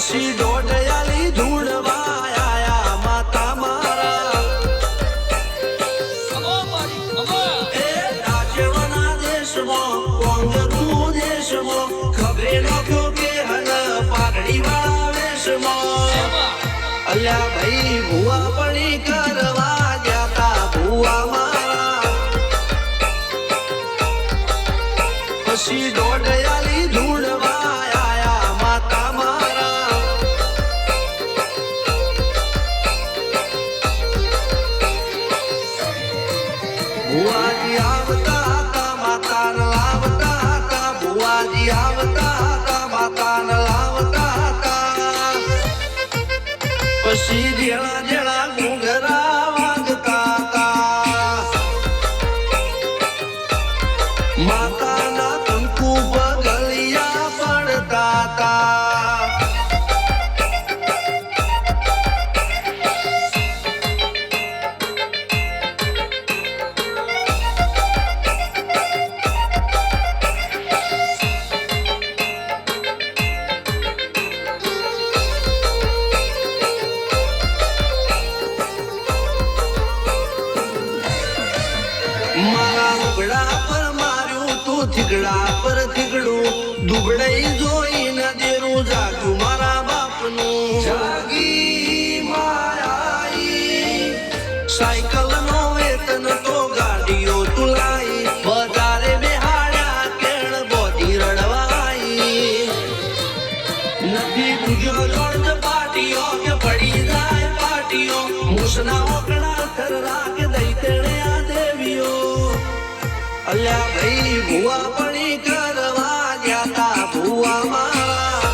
પછી દોઢયાલી ધૂળવા આયા માતા મારા એ રાજ્યના દેશમાં કોંગ્રેસનો દેશમાં ખબરે નખ્યો કે હન પાઘડી વાળા વેશમાં અલ્યા ભાઈ ભુવા પડી કરવા જાતા ભુવા મારા પછી દોઢયાલી ધૂળવા આયા માતા મારા ભુવાજી આવતા હતા માતાને લાવતા હતા ભુવાજી આવતા હતા માતાને લાવતા હતા પછી જેળા જેળા ઘૂંઘરા વાગતા હતા માતાના કંકુ પગલિયા પડતા હતા મારા ઉગડા પર માર્યું તું થીગડા પર થીગડું દુબળાઈ જોઈને દેરું જાગ્યું મારા બાપનું જાગી માયાઈ સાયકલ નો વેતન તો ગાડીઓ તુલાઈ બજારે બેહાડ્યા કેળ બોધી રડવાઈ નથી પૂજ્યો જોડ પાટીઓ કે પડી જાય પાટીઓ મૂસના ઓકડા થરરા કે દઈ તેણે આ દેવીઓ અલ્યા ભાઈ ભુવા પડી કરવા જાતા ભુવા મારા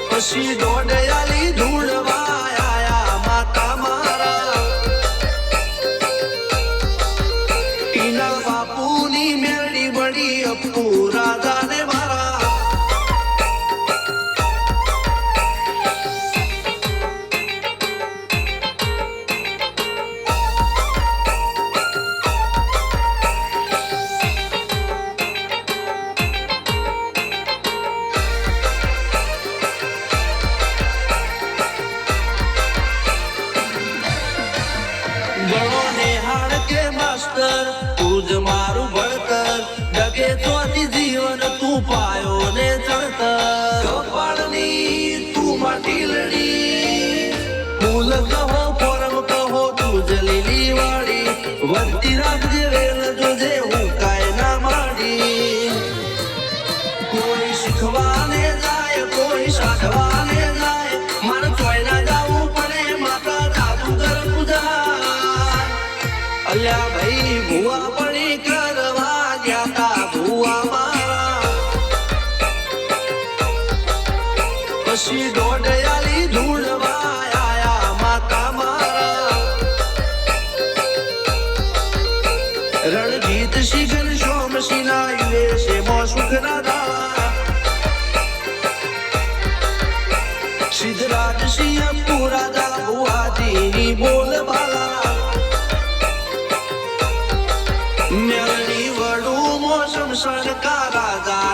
પછી દોઢયાલી ધૂળવા આયા માતા મારા ટીના બાપુની મેરડી બળી અપ્પુ રાજાને મારા ગણો નેહાળ કે માસ્ટર તું જ મારું ભણતર ડગે ચોથી જીવન તું પાયો ને ચણતર કપાળની તું માટીલડી ફૂલ કહો ફોરમ કહો તું જ લીલી વાળી વધતી રાખજે વેલ જોજે હું કાય ના માડી કોઈ શીખવાને જાય કોઈ સાધવાને જાય મારે ચોય ના જાવું પડે માતા જાદુ કર પૂજા અલ્યા ભાઈ ભુવા પડી કરવા જાતા ભુવા મારા પછી દોઢયાલી ધૂળવા આયા માતા મારા રણજીત સિંહ ઘનશ્યામ સિંહના યુએસએ માં સુખના દાળા સિદ્ધરાજ સિંહ પુરાજા ભુવાજીની બોલબાલા મેળની વડું મોસમ સરકાર રાજા